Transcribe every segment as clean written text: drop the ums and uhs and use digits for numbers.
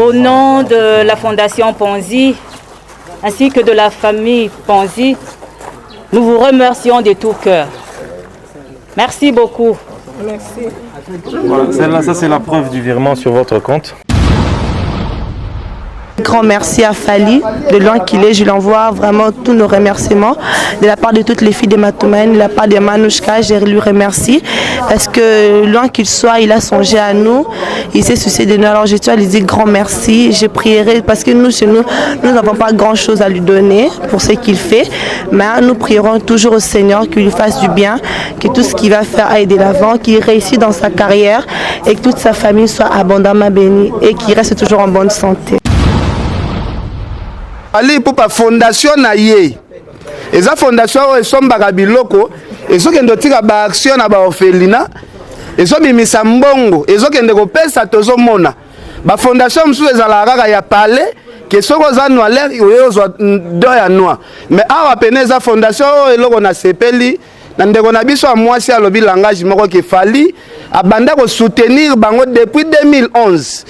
Au nom de la Fondation Ponzi, ainsi que de la famille Ponzi, nous vous remercions de tout cœur. Merci beaucoup. Merci. Voilà, celle-là, ça c'est la preuve du virement sur votre compte. Grand merci à Fali, de loin qu'il est, je lui envoie vraiment tous nos remerciements de la part de toutes les filles de Matoumane, de la part de Manouchka, je lui remercie parce que loin qu'il soit, il a songé à nous, il s'est soucié de nous. Alors je tiens à lui dire grand merci, je prierai parce que nous, chez nous, nous n'avons pas grand chose à lui donner pour ce qu'il fait, mais nous prierons toujours au Seigneur qu'il lui fasse du bien, que tout ce qu'il va faire aille de l'avant, qu'il réussisse dans sa carrière et que toute sa famille soit abondamment bénie et qu'il reste toujours en bonne santé. Ali pour la fondation na ye. Et sa fondation est sombaka biloko, et so kendo tika ba action na ba orphelinat, et so bimisa mbongo, et so kendo ko pesa tozo mona. Ba fondation msu ezala kaka ya palais, que soko za noir yo zo do ya noir. Mais awa pene za fondation eloko na sepeli, na ndeko na biso amwasi alobi langage moko ke fali abanda ko soutenir bango depuis 2011.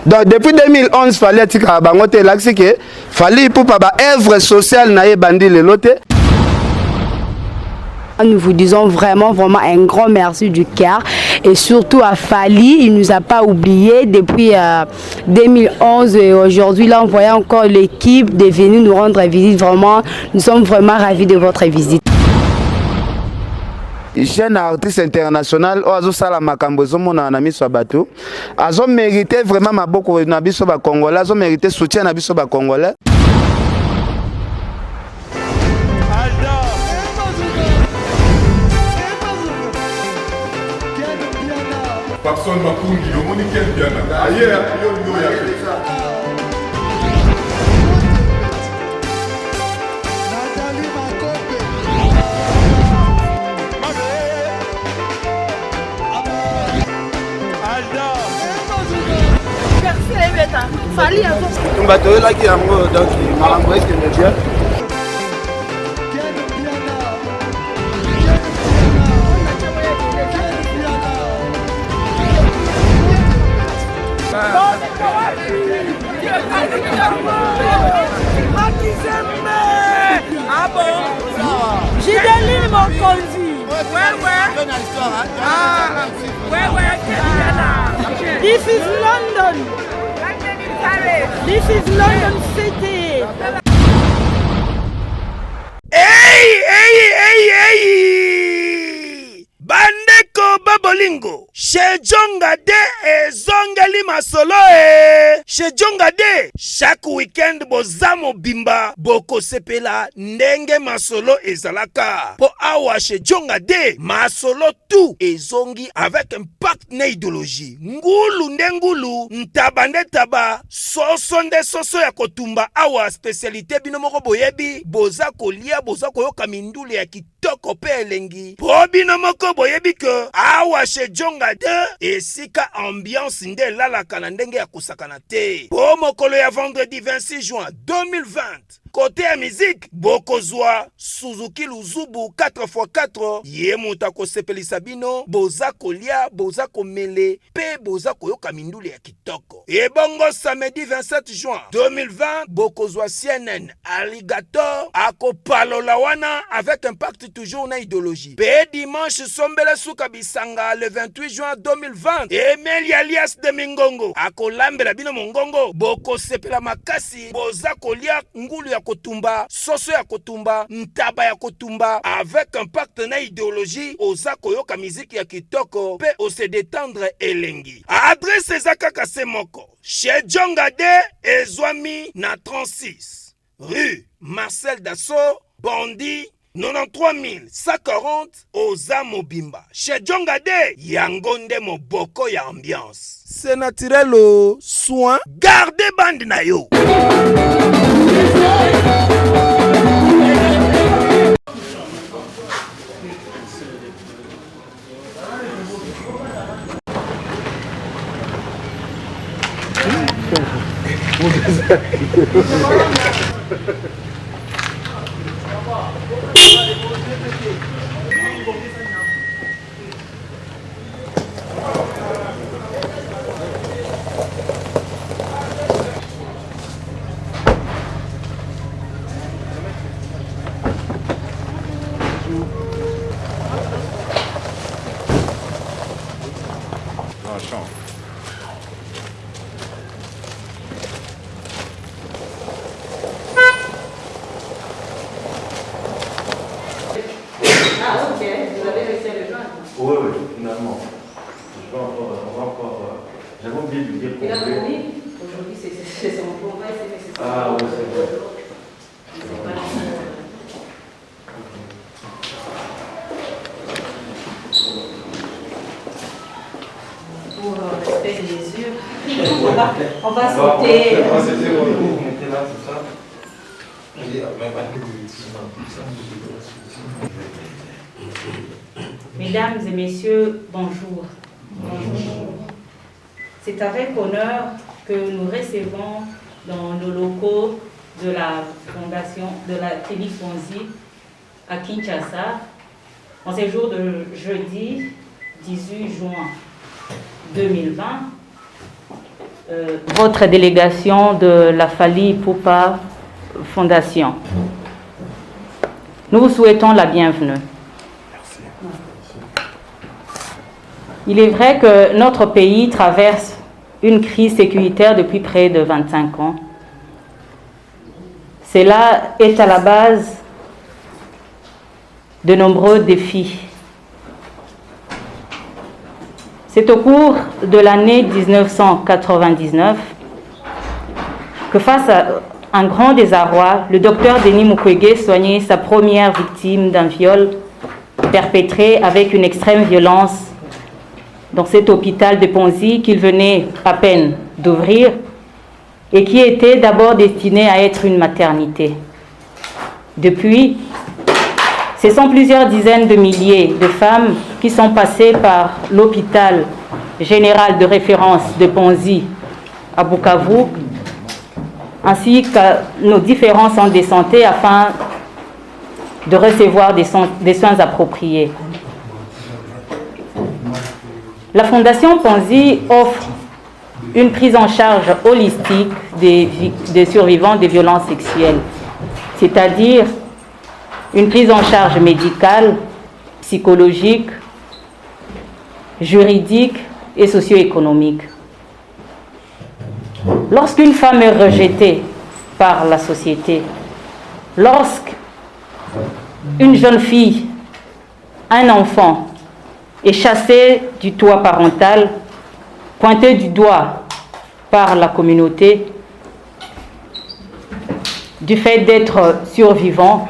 Donc depuis 2011 fallait tika bango te laksi ke fallait pour pas œuvre sociale na ye bandi le lote. Nous vous disons vraiment un grand merci du cœur et surtout à Fali, il nous a pas oublié depuis 2011 et aujourd'hui là on voyait encore l'équipe de venir nous rendre visite. Vraiment, nous sommes vraiment ravis de votre visite. Jeune artiste international ozo sala makambo zomona na miso bato azo mérité vraiment maboko na biso ba congolais azo mérité soutien na biso ba congolais. Personne m'a pour le monique bien ailleurs Fali on va te là qui a donc malambo est que bien. Ah bon? J'ai des livres mon conduit. Ouais. Ah, ouais. This is London. This is London City. Hey! Bandeko Babolingo. Chez Djonga de ezongeli masolo Chez Djonga de chaque week-end bozamo bimba boko sepela ndenge masolo ezalaka. Po awa chez Djonga de masolo tout ezongi avec un partenaire idéologie. Ngulu ndengulu ntabande taba soso nde soso ya kotumba awa spécialité binomoko boyebi boza kolia boza koyoka mindule ya kitoko pe elengi. Po binomoko boyebi que awa chez Djonga de esika ambiance nde lalaka na ndenge ya kusakana te. Po mokolo ya vendredi 26 juin 2020 côté ya musique bokozwa Suzuki Luzubu 4x4 ye muta ko sepelisa bino boza kolia boza komele pe boza koyoka mindule ya kitoko. Et bongo samedi 27 juin 2020 bokozwa CNN Alligator akopalola wana avec impact toujours na idéologie. Pe dimanche sombele suka bisanga le 28 juin 2020 Emeli alias de Mingongo akolambela bino mongongo boko sepela makasi boza kolia ngulu ya kotumba soso ya kotumba ntaba ya kotumba avec un partenaire idéologie oza koyoka musique ya kitoko pe ose détendre elengi. Adresse ezakaka semoko chez Djonga de ezwami na 36 rue Marcel Dassault Bondi 93 140 Oza Mobimba. Chez Djonga de yangonde moboko ya ambiance. C'est naturel au soin. Gardez bande na yo. J'avais oublié de lui dire. Il a oublié. Aujourd'hui, c'est son combat, c'est nécessaire. Ah oui, c'est vrai. Pour respect des yeux, on va sauter. Vous mettez là, c'est ça. Mesdames et messieurs, bonjour. C'est avec honneur que nous recevons dans nos locaux de la fondation de la Félix Ponzi à Kinshasa, en ce jour de jeudi 18 juin 2020, votre délégation de la Fally Ipupa Fondation. Nous vous souhaitons la bienvenue. Il est vrai que notre pays traverse une crise sécuritaire depuis près de 25 ans. Cela est à la base de nombreux défis. C'est au cours de l'année 1999 que, face à un grand désarroi, le docteur Denis Mukwege soignait sa première victime d'un viol perpétré avec une extrême violence dans cet hôpital de Ponzi qu'il venait à peine d'ouvrir et qui était d'abord destiné à être une maternité. Depuis, ce sont plusieurs dizaines de milliers de femmes qui sont passées par l'hôpital général de référence de Ponzi à Bukavu, ainsi qu'à nos différents centres de santé afin de recevoir des soins appropriés. La Fondation Ponzi offre une prise en charge holistique des survivants des violences sexuelles, c'est-à-dire une prise en charge médicale, psychologique, juridique et socio-économique. Lorsqu'une femme est rejetée par la société, lorsqu'une jeune fille, un enfant, est chassé du toit parental, pointé du doigt par la communauté, du fait d'être survivant,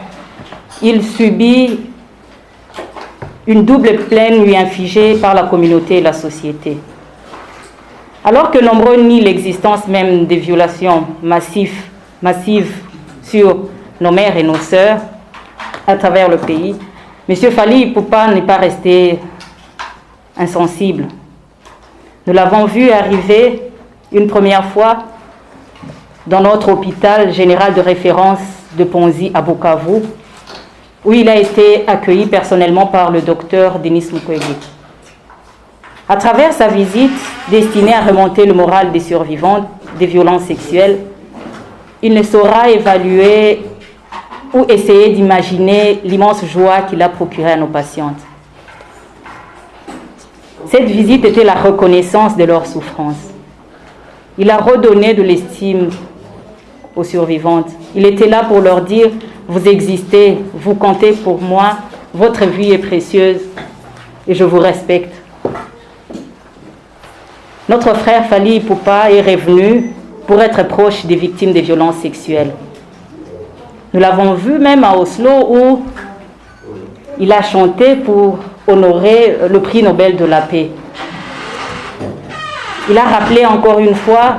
il subit une double peine lui infligée par la communauté et la société. Alors que nombreux nient l'existence même des violations massives sur nos mères et nos sœurs à travers le pays, M. Fally Ipupa n'est pas resté insensible. Nous l'avons vu arriver une première fois dans notre hôpital général de référence de Ponzi à Bukavu, où il a été accueilli personnellement par le docteur Denis Mukwege. À travers sa visite destinée à remonter le moral des survivants des violences sexuelles, il ne saura évaluer ou essayer d'imaginer l'immense joie qu'il a procurée à nos patientes. Cette visite était la reconnaissance de leur souffrance. Il a redonné de l'estime aux survivantes. Il était là pour leur dire « Vous existez, vous comptez pour moi, votre vie est précieuse et je vous respecte ». Notre frère Fally Ipupa est revenu pour être proche des victimes des violences sexuelles. Nous l'avons vu même à Oslo où il a chanté pour honorer le prix Nobel de la paix. Il a rappelé encore une fois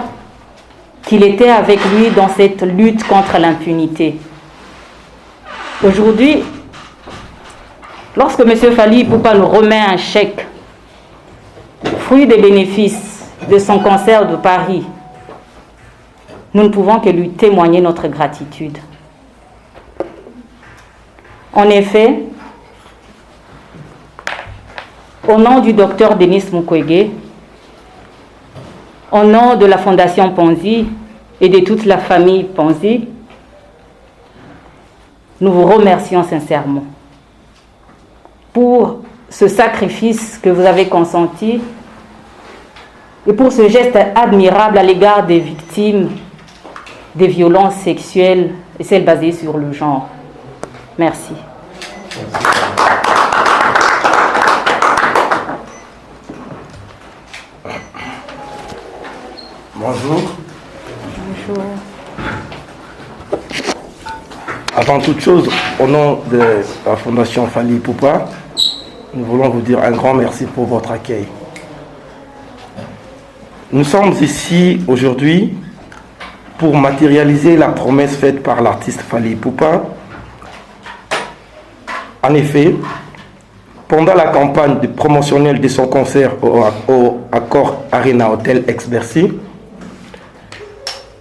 qu'il était avec lui dans cette lutte contre l'impunité. Aujourd'hui, lorsque M. Fally Ipupa nous remet un chèque, fruit des bénéfices de son cancer de Paris, nous ne pouvons que lui témoigner notre gratitude. En effet, au nom du docteur Denis Mukwege, au nom de la Fondation Ponzi et de toute la famille Ponzi, nous vous remercions sincèrement pour ce sacrifice que vous avez consenti et pour ce geste admirable à l'égard des victimes des violences sexuelles et celles basées sur le genre. Merci. Bonjour. Bonjour. Avant toute chose, au nom de la Fondation Fally Ipupa, nous voulons vous dire un grand merci pour votre accueil. Nous sommes ici aujourd'hui pour matérialiser la promesse faite par l'artiste Fally Ipupa. En effet, pendant la campagne promotionnelle de son concert au Accor Arena Hotel ex-Bercy,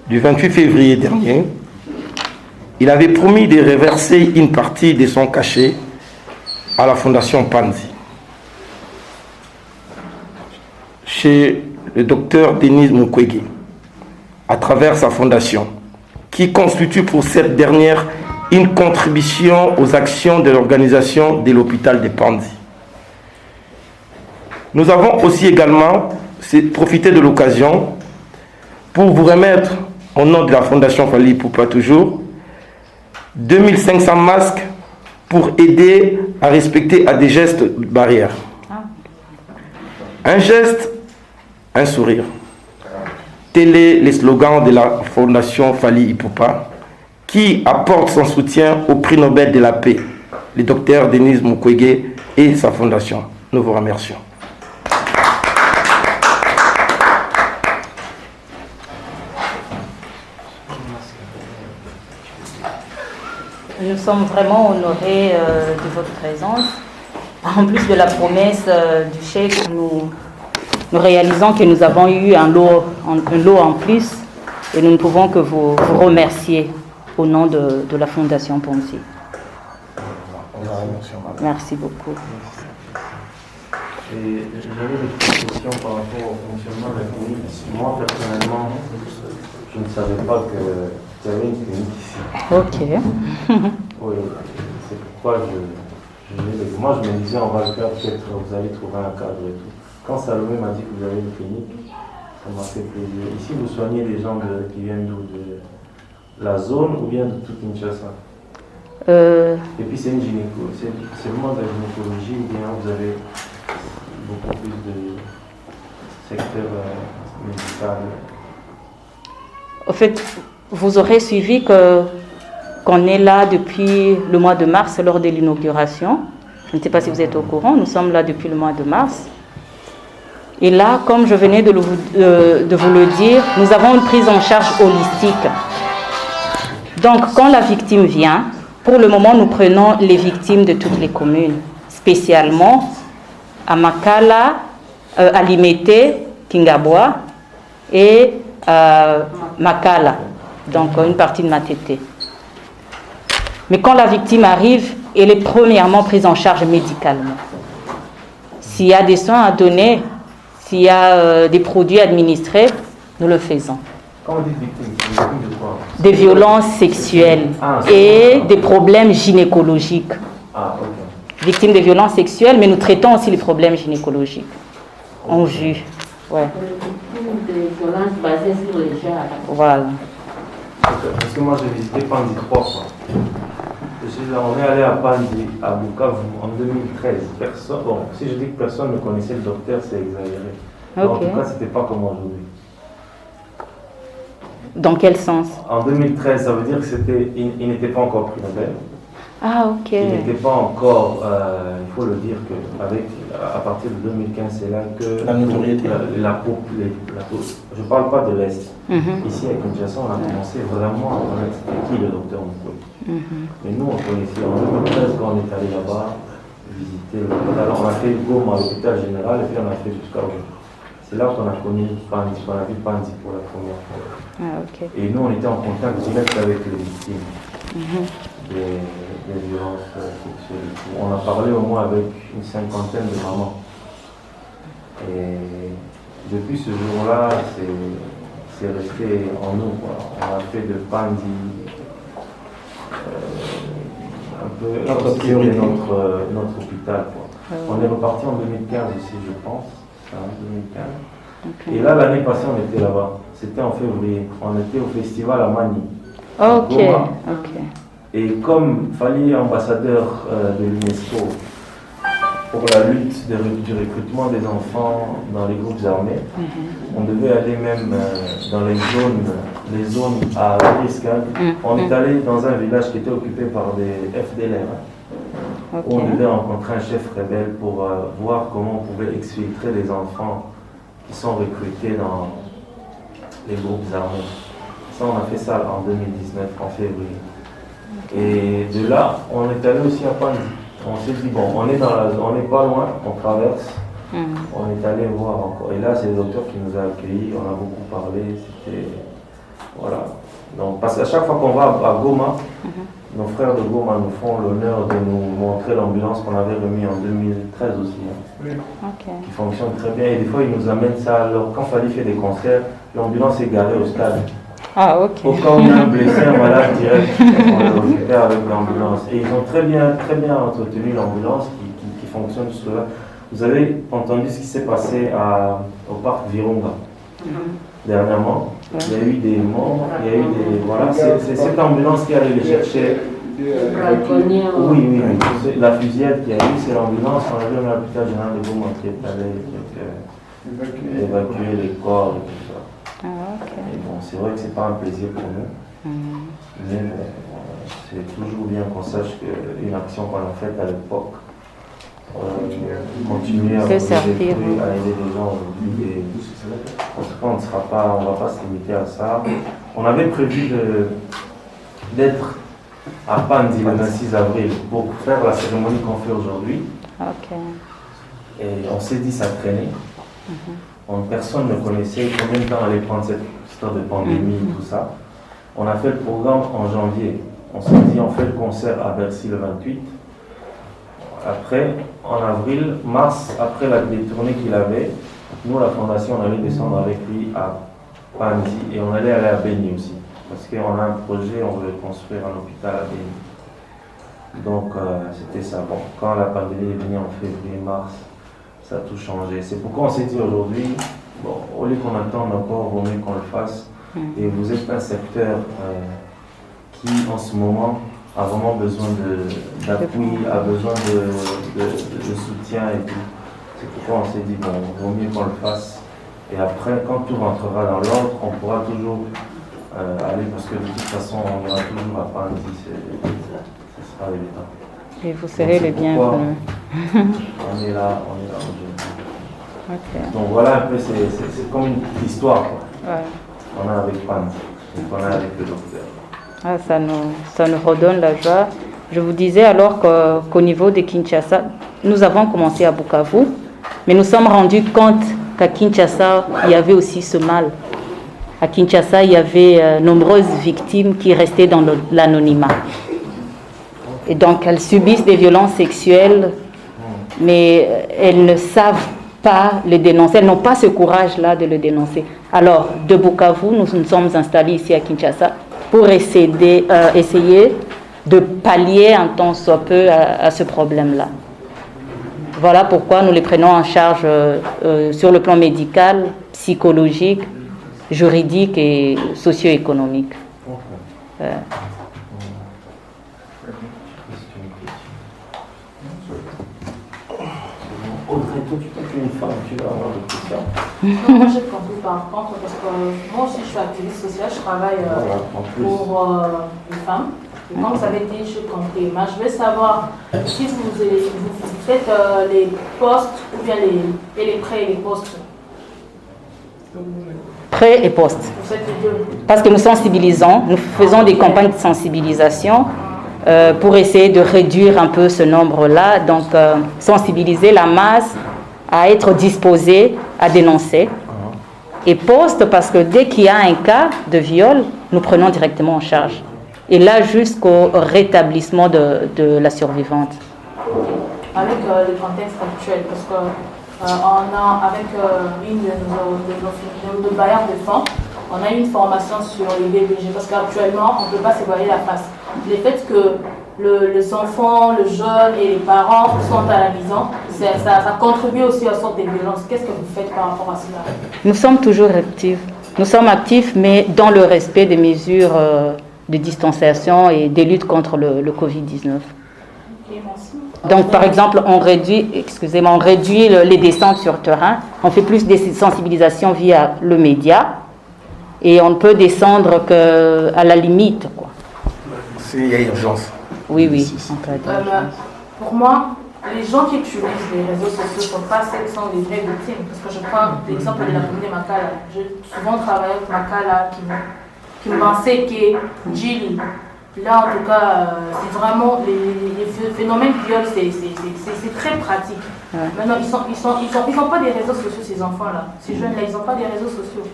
du 28 février dernier, il avait promis de reverser une partie de son cachet à la Fondation Panzi. Chez le docteur Denis Mukwege, à travers sa fondation, qui constitue pour cette dernière une contribution aux actions de l'organisation de l'hôpital de Panzi. Nous avons aussi également profité de l'occasion pour vous remettre, au nom de la Fondation Fally Ipupa toujours, 2500 masques pour aider à respecter à des gestes barrières. Un geste, un sourire. Tel est le slogan de la Fondation Fally Ipupa, qui apporte son soutien au prix Nobel de la paix, le docteur Denis Mukwege et sa fondation. Nous vous remercions. Nous sommes vraiment honorés de votre présence. En plus de la promesse du chèque, nous réalisons que nous avons eu un lot en plus et nous ne pouvons que vous remercier au nom de la Fondation Panzi. Merci beaucoup. Et j'avais des questions par rapport au fonctionnement de la clinique. Moi, personnellement, je ne savais pas que tu avais une clinique ici. Ok. Oui, c'est pourquoi moi, je me disais, on va le faire, peut-être vous allez trouver un cadre et tout. Quand Salomé m'a dit que vous avez une clinique, ça m'a fait plaisir. Ici, vous soignez des gens qui viennent d'où? De la zone ou bien de toute Kinshasa? Et puis c'est une gynéco, c'est vraiment de la gynécologie ou bien vous avez beaucoup plus de secteur médical? Au fait, vous aurez suivi qu'on est là depuis le mois de mars lors de l'inauguration. Je ne sais pas si vous êtes au courant, nous sommes là depuis le mois de mars. Et là, comme je venais de vous le dire, nous avons une prise en charge holistique. Donc, quand la victime vient, pour le moment, nous prenons les victimes de toutes les communes, spécialement à Makala, à Limete, Kingabwa et Makala, donc une partie de Matete. Mais quand la victime arrive, elle est premièrement prise en charge médicalement. S'il y a des soins à donner, s'il y a des produits administrés, nous le faisons. Quand vous dites victime, c'est victime de quoi? Des violences sexuelles et des problèmes gynécologiques. Ah, ok. Victimes de violences sexuelles, mais nous traitons aussi les problèmes gynécologiques en vue. Ouais. Des violences basées sur les genres. Voilà. Parce que moi j'ai visité Panzi 3 fois. On est allé à Panzi, à Bukavu, en 2013. Bon, si je dis que personne ne connaissait le docteur, c'est exagéré. Okay. En tout cas, c'était pas comme aujourd'hui. Dans quel sens? En 2013, ça veut dire qu'il n'était pas encore prix Nobel. Ah, ok. Il n'était pas encore, il faut le dire qu'à partir de 2015, c'est là que la notoriété. Je ne parle pas de l'Est. Ici à Kinshasa, on a commencé vraiment à connaître qui le docteur Mukwege. Mais nous, on connaissait en 2013 quand on est allé là-bas visiter l'hôpital. Alors, on a fait le GOM à l'hôpital général et puis on a fait jusqu'à aujourd'hui. C'est là qu'on a connu Panzi, qu'on a vu Panzi pour la première fois. Ah, okay. Et nous, on était en contact direct avec les victimes des violences sexuelles. On a parlé au moins avec une cinquantaine de mamans. Et depuis ce jour-là, c'est resté en nous, quoi. On a fait de Panzi un peu notre priorité, notre hôpital, quoi. On est reparti en 2015 aussi, je pense. En 2015. Okay. Et là, l'année passée, on était là-bas. C'était en février. On était au festival à Mani. Ok, ok. Et comme Fally ambassadeur de l'UNESCO, pour la lutte du recrutement des enfants dans les groupes armés. On devait aller même dans les zones à risque. On est allé dans un village qui était occupé par des FDLR. Où on devait rencontrer un chef rebelle pour voir comment on pouvait exfiltrer les enfants qui sont recrutés dans les groupes armés. Ça, on a fait ça en 2019, en février. Et de là, on est allé aussi à Panzi. On s'est dit, bon, on est pas loin, on traverse. On est allé voir encore. Et là, c'est le docteur qui nous a accueillis, on a beaucoup parlé. C'était. Voilà. Donc, parce qu'à chaque fois qu'on va à Goma, nos frères de Goma nous font l'honneur de nous montrer l'ambulance qu'on avait remise en 2013 aussi. Qui fonctionne très bien. Et des fois, ils nous amènent ça. Alors, quand Fali fait des concerts, l'ambulance est garée au stade. Ah, ok. Au cas où il y a un blessé, un malade direct, on le récupère avec l'ambulance. Et ils ont très bien entretenu l'ambulance qui fonctionne jusque-là. Vous avez entendu ce qui s'est passé au parc Virunga dernièrement. Il y a eu des morts, il y a eu des. Voilà, c'est cette ambulance qui allait les chercher. Oui. La fusillade qu'il y a eu, c'est l'ambulance. On a vu à l'hôpital général de Goma qui est allé évacuer les corps et tout ça. Et bon, c'est vrai que c'est pas un plaisir pour nous, mais c'est toujours bien qu'on sache qu'une action qu'on a faite à l'époque, continuer à aider les gens aujourd'hui. En tout cas, on ne va pas se limiter à ça. On avait prévu d'être à Panzi le 26 avril pour faire la cérémonie qu'on fait aujourd'hui. Et on s'est dit ça traînait. Personne ne connaissait combien de temps allait prendre cette histoire de pandémie et tout ça. On a fait le programme en janvier. On s'est dit on fait le concert à Bercy le 28. Après, en avril, mars, après les tournées qu'il avait, nous, la fondation, on allait descendre avec lui à Panzi et on allait aller à Beni aussi. Parce qu'on a un projet, on veut construire un hôpital à Beni. Donc, c'était ça. Bon, quand la pandémie est venue en février, mars, ça a tout changé. C'est pourquoi on s'est dit aujourd'hui, bon, au lieu qu'on attende encore, vaut mieux qu'on le fasse. Et vous êtes un secteur qui, en ce moment, a vraiment besoin d'appui, a besoin de soutien et tout. C'est pourquoi on s'est dit, bon, vaut mieux qu'on le fasse. Et après, quand tout rentrera dans l'ordre, on pourra toujours aller, parce que de toute façon, on ira toujours à Panzi, ce sera évident. Et vous serez les bienvenus. On est là aujourd'hui. Donc voilà un peu, c'est comme une petite histoire qu'on a avec Panzi et qu'on a avec le docteur. Ça nous redonne la joie. Je vous disais alors qu'au niveau de Kinshasa, nous avons commencé à Bukavu, mais nous sommes rendus compte qu'à Kinshasa, il y avait aussi ce mal. À Kinshasa, il y avait nombreuses victimes qui restaient dans l'anonymat. Et donc, elles subissent des violences sexuelles, mais elles ne savent pas le dénoncer. Elles n'ont pas ce courage-là de le dénoncer. Alors, de Bukavu, nous nous sommes installés ici à Kinshasa pour essayer de pallier un tant soit peu à ce problème-là. Voilà pourquoi nous les prenons en charge sur le plan médical, psychologique, juridique et socio-économique. Audrey, toi, tu es une femme, tu vas avoir des questions. Non, moi j'ai compris par contre, parce que moi aussi je suis activiste sociale, je travaille pour les femmes. Et comme vous avez dit, je suis compris. Mais je veux savoir si vous faites les postes ou bien les prêts et les postes. Prêts et postes. Vous faites les deux. Parce que nous sensibilisons, nous faisons des campagnes de sensibilisation pour essayer de réduire un peu ce nombre-là. Donc, sensibiliser la masse à être disposée à dénoncer. Et poste, parce que dès qu'il y a un cas de viol, nous prenons directement en charge. Et là, jusqu'au rétablissement de la survivante. Avec le contexte actuel, parce que on a, avec une de nos bailleurs de fonds, on a une formation sur les VBG, parce qu'actuellement, on ne peut pas se voiler la face. Le fait que les enfants, le jeune et les parents sont à la maison, ça contribue aussi à sorte de violence. Qu'est-ce que vous faites par rapport à cela? Nous sommes toujours actifs. Nous sommes actifs, mais dans le respect des mesures de distanciation et des luttes contre le Covid-19. Ok, merci. Donc, par exemple, on réduit les descentes sur terrain. On fait plus de sensibilisation via le média. Et on ne peut descendre qu'à la limite, quoi. S'il y a urgence. Oui, en cas d'urgence. Pour moi, les gens qui utilisent les réseaux sociaux ne sont pas celles qui sont les vraies victimes. Parce que je prends l'exemple de la communauté Makala. J'ai souvent travaillé avec Makala qui me pensait que Gilles. Là, en tout cas, c'est vraiment les phénomènes de viol, c'est très pratique. Ouais. Maintenant, ils n'ont pas des réseaux sociaux, ces enfants-là. Ces jeunes-là, ils n'ont pas des réseaux sociaux.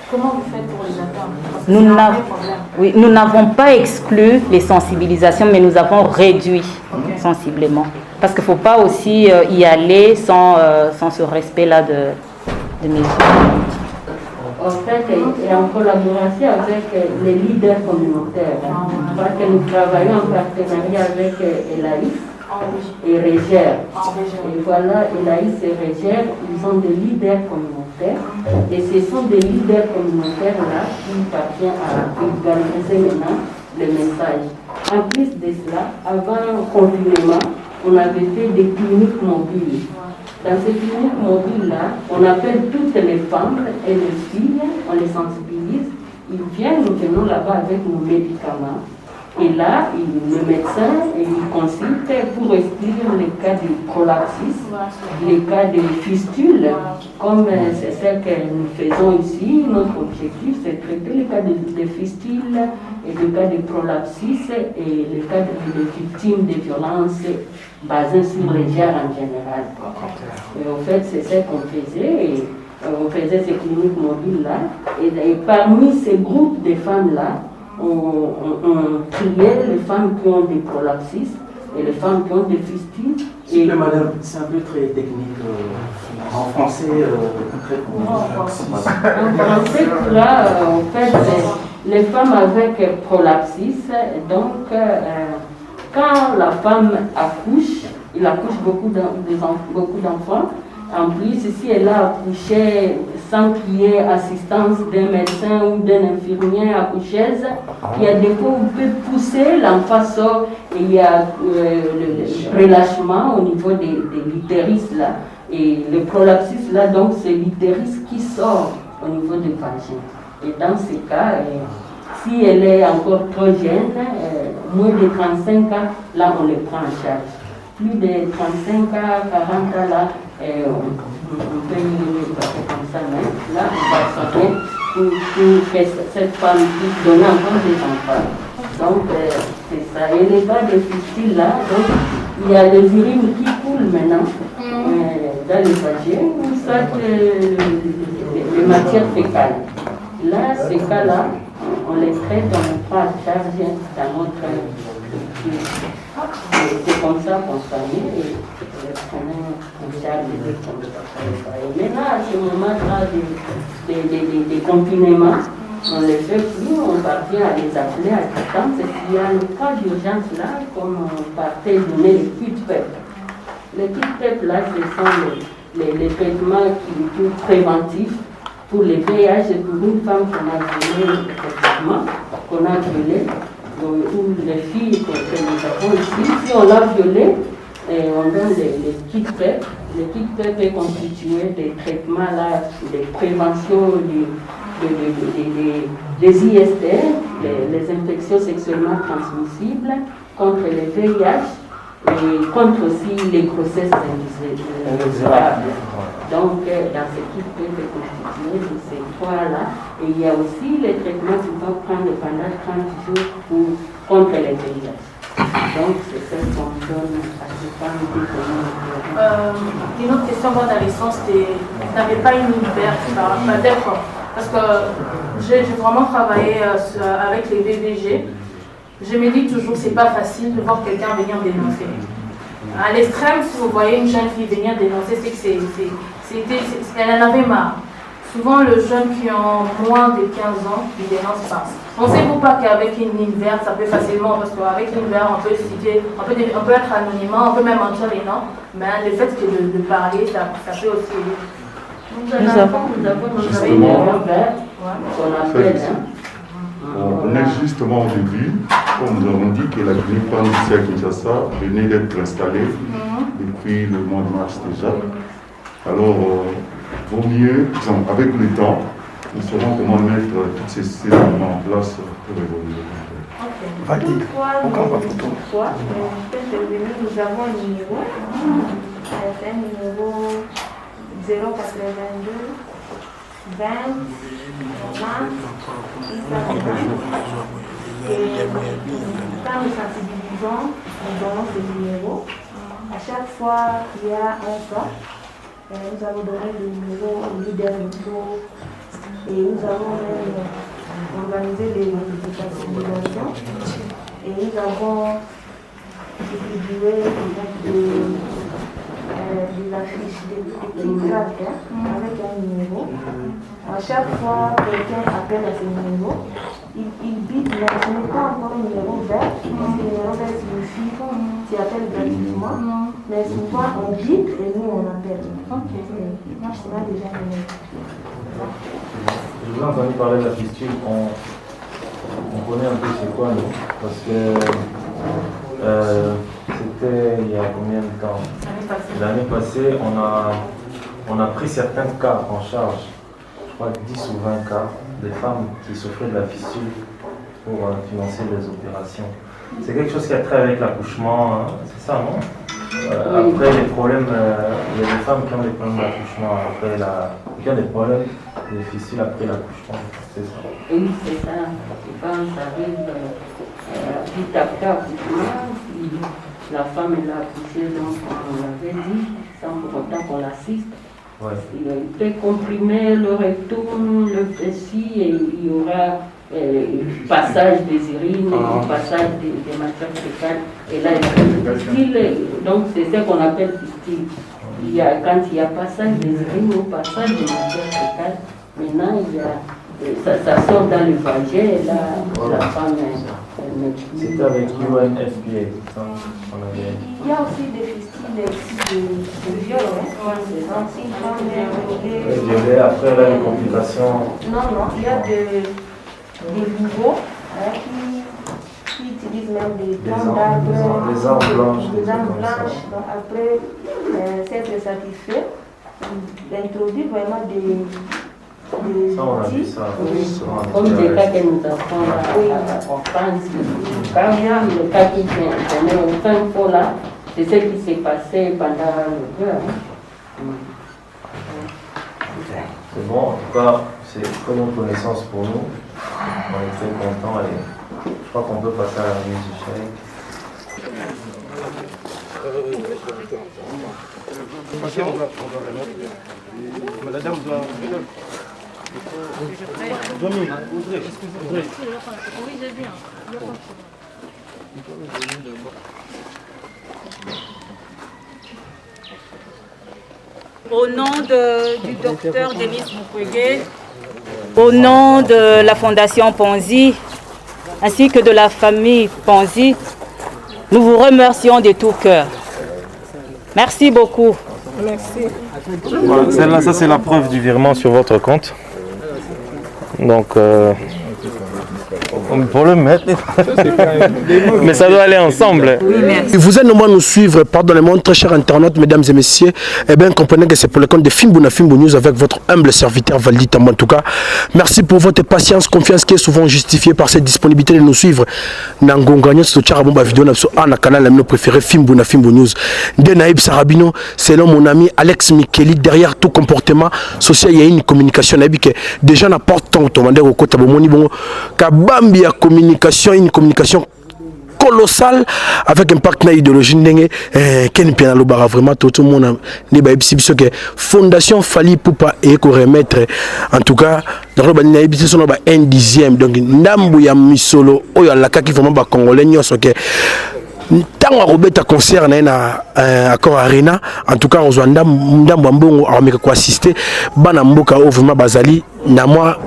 Comment vous faites pour les atteindre? Nous n'avons pas exclu les sensibilisations, mais nous avons réduit sensiblement. Parce qu'il ne faut pas aussi y aller sans ce respect-là de mesures. En fait, et en collaboration avec les leaders communautaires. Parce que nous travaillons en partenariat avec Elaïs et Régère. Et voilà, Elaïs et Régère, ils sont des leaders communautaires. Et ce sont des leaders communautaires-là qui parviennent à organiser maintenant les messages. En plus de cela, avant le confinement, on avait fait des cliniques mobiles. Dans ces cliniques mobiles-là, on appelle toutes les femmes et les filles, on les sensibilise. Ils viennent, nous venons là-bas avec nos médicaments. Et là, le médecin, il consulte pour expliquer les cas de prolapsus, les cas de fistule, comme c'est ce que nous faisons ici. Notre objectif, c'est traiter les cas de fistule et les cas de prolapsus et les cas de victimes de violences basées sur les genres en général. Et en fait, c'est ce qu'on faisait. Et on faisait ces cliniques mobiles-là. Et parmi ces groupes de femmes-là, on triait les femmes qui ont des prolapsus et les femmes qui ont des fistules. Madame, c'est un peu très technique. En français, concrètement. En français, là, en fait, les femmes avec prolapsus, donc, quand la femme accouche, il accouche beaucoup d'enfants. En plus, si elle a accouché sans qu'il y ait assistance d'un médecin ou d'un infirmier accoucheuse, il y a des fois où on peut pousser, l'enfant sort et il y a le relâchement au niveau de l'utérus là. Et le prolapsus là, donc c'est l'utérus qui sort au niveau du vagin. Et dans ces cas, si elle est encore trop jeune, moins de 35 ans, là on les prend en charge. Plus de 35 ans, 40 ans, là, on peut y passer comme ça, mais là, on va s'arrêter pour que cette femme puisse donner encore des enfants. Donc, c'est ça. Et les cas de fistule, là, donc, il y a des urines qui coulent maintenant dans les vagins, ou soit les matières fécales. Là, ces cas-là, on les traite, on les prend à charge dans notre c'est comme ça qu'on s'amuse et les prenons en charge comme ça. Et maintenant, à ce moment-là des confinements, on ne les fait plus, on parvient à les appeler à distance. Et s'il y a le cas d'urgence là, comme on partait donner les kits PEP. Les kits PEP là, ce sont les traitements préventifs pour les VIH et pour une femme qu'on a violée, effectivement, qu'on a violée. Ou les filles que nous avons ici, si on l'a violée, on donne les kits PEP. Les kits PEP est constitué des traitements là, des préventions des IST, les infections sexuellement transmissibles, contre les VIH et contre aussi les grossesses indésirables. Donc, dans ce kit PEP est constitué de ces trois-là. Et il y a aussi les traitements qui vont prendre pendant 30 jours contre les VIH. Donc, c'est ce qu'on donne à ces femmes qui une autre question va dans le sens de vous n'avez pas une liberté, peut-être, parce que j'ai vraiment travaillé avec les VBG. Je me dis toujours que c'est pas facile de voir quelqu'un venir dénoncer. À l'extrême, si vous voyez une jeune fille venir dénoncer, c'est que elle en avait marre. Souvent, les jeunes qui ont moins de 15 ans, ils dénoncent pas. Pensez-vous pas qu'avec une ligne verte, ça peut facilement, parce qu'avec une ligne verte, on peut citer, on peut être anonymement, on peut même mentir les noms, mais le fait que de parler, ça peut aussi aider. Nous avons une ligne verte qu'on appelle. On est justement au début. Comme nous avons dit que la clinique Panzi à Kinshasa venait d'être installée depuis le mois de mars déjà. Alors, vaut mieux, avec le temps, nous saurons comment mettre tous ces éléments en place pour évoluer. Valide. Pourquoi on va photo? Nous avons un numéro. C'est un numéro 082 20 Et quand nous sensibilisons, nous donnons ce numéro. À chaque fois qu'il y a un cas, nous allons donner le numéro au leader locaux et nous allons même organiser les sensibilisations et nous avons distribué des affiches, des cartes avec un numéro. À chaque fois que quelqu'un appelle à ce numéro, il bip, mais ce n'est pas encore un numéro vert, parce que le numéro vert signifie tu appelles gratuitement, mais souvent on bip et nous on appelle. Moi je sais déjà le numéro. Je vous ai entendu parler de la fistule, on connaît un peu c'est quoi nous, parce que c'était il y a combien de temps? L'année passée, on a pris certains cas en charge, je crois 10 ou 20 cas, des femmes qui souffraient de la fistule pour financer les opérations. C'est quelque chose qui a trait avec l'accouchement, hein, c'est ça, non? Après les problèmes, il y a des femmes qui ont des problèmes d'accouchement, qui ont des problèmes de fistule après l'accouchement, c'est ça? Oui, c'est ça. Quand ça arrive petit à petit, la femme elle a accouché, donc on l'avait dit, sans pour autant qu'on l'assiste. Ouais. Il peut comprimer le rectum, le vessie et il y aura passage des urines, passage des matières fécales. Et là, il y a le fistule, donc c'est ce qu'on appelle fistule. Quand il y a passage des urines ou passage des matières fécales, maintenant ça sort dans le vagin et là, la femme c'était avec UNFPA. Il y a aussi des fistules de viol. Après, là, les complications. Non, il y a des nouveaux qui utilisent même des armes blanches. Donc après s'être satisfait, d'introduire vraiment des ça, on a vu ça. Comme des cas que nous avons en France, quand il y a le cas qui venait au fin fond là, c'est ce qui s'est passé pendant le cœur. C'est bon, en tout cas, c'est très bonne connaissance pour nous. On est très contents et je crois qu'on peut passer à la remise du chèque. La dame doit... Au nom du docteur Denis Mukwege, au nom de la Fondation Panzi, ainsi que de la famille Panzi, nous vous remercions de tout cœur. Merci beaucoup. Merci. Celle-là, ça c'est la preuve du virement sur votre compte. Donc, pour le mettre, mais ça doit aller ensemble. Oui, merci. Vous êtes nombreux à nous suivre, pardonnez-moi, très chers internautes, mesdames et messieurs. Eh bien, comprenez que c'est pour le compte de Fimbouna Fimbo News avec votre humble serviteur Valdi Tamba. En tout cas, merci pour votre patience, confiance qui est souvent justifiée par cette disponibilité de nous suivre. Nangongagnon, c'est au bomba vidéo, sur un canal ami préféré Fimbouna Fimbo News. Denaïb Sarabino, selon mon ami Alex Mikeli, derrière tout comportement social, il y a une communication. Des gens n'apportent tant au côté de mon niveau. Kabambi a communication, une communication colossale avec un partenaire idéologique Ken Pianalo Bara vraiment tout le monde n'est pas ici que Fondation Fali Poupa et qu'on remettre en tout cas dans le bannier ici son ba 1/10 donc ndambu ya misolo oyo la kaki vraiment ba congolais nyonso que tant à Robert concert na accord arena en tout cas on zo ndambu mbongo ameka ko assister bana mboka vraiment bazali na moi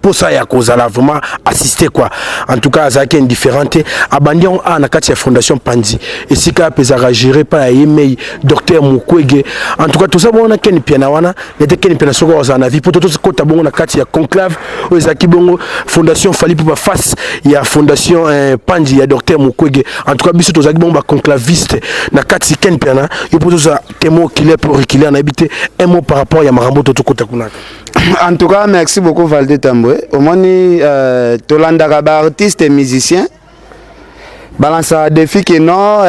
pour ça ya kozala vraiment assister quoi. En tout cas azaki indifférente abandion a na kati ya fondation Panzi et sika pezara géré par Yemei docteur Mukwege. En tout cas tout ça bon na ken piana wana n'était ken piana soko za na vie pour tout ko tabongo na kati ya conclave o ezaki bongo fondation Fali pour face ya fondation Panzi ya docteur Mukwege. En tout cas biso to zaki bongo ba conclaviste na kati ken piana yo pour tout ça témo qu'il est pour qu'il en habiter un mot par rapport ya marambo to ko takunaka. En tout cas, merci beaucoup Valdi Tamboué. Au moins, Tolanda Gaba, artiste et musicien. Balance à défi que non,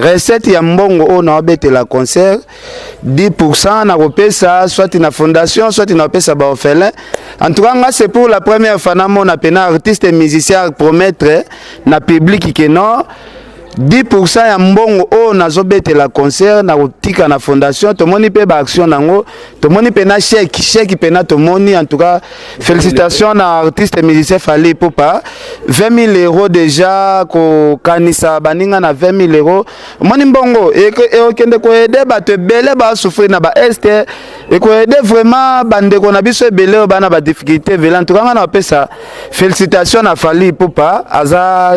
recette Yambongo, on a embêté la concert. 10% na repesa, soit une fondation, soit une repesa baofele. En tout cas, c'est pour la première fois, on a peine artiste et musicien promettre na public que non. 10% ya mbongo o nazobete la concert na kotika na fondation tomoni pe ba action nango tomoni pe na chèque pe na tomoni. En tout cas félicitations na artiste et musicien Fali Ipupa 20 000 € déjà ko kanisa baninga na 20 000 € moni mbongo e okende ko aider bato belé ba souffrir na ba est et ko aider vraiment bande ko na biso belé bana ba difficulté vela. En tout cas na pesa félicitations na Fali Ipupa aza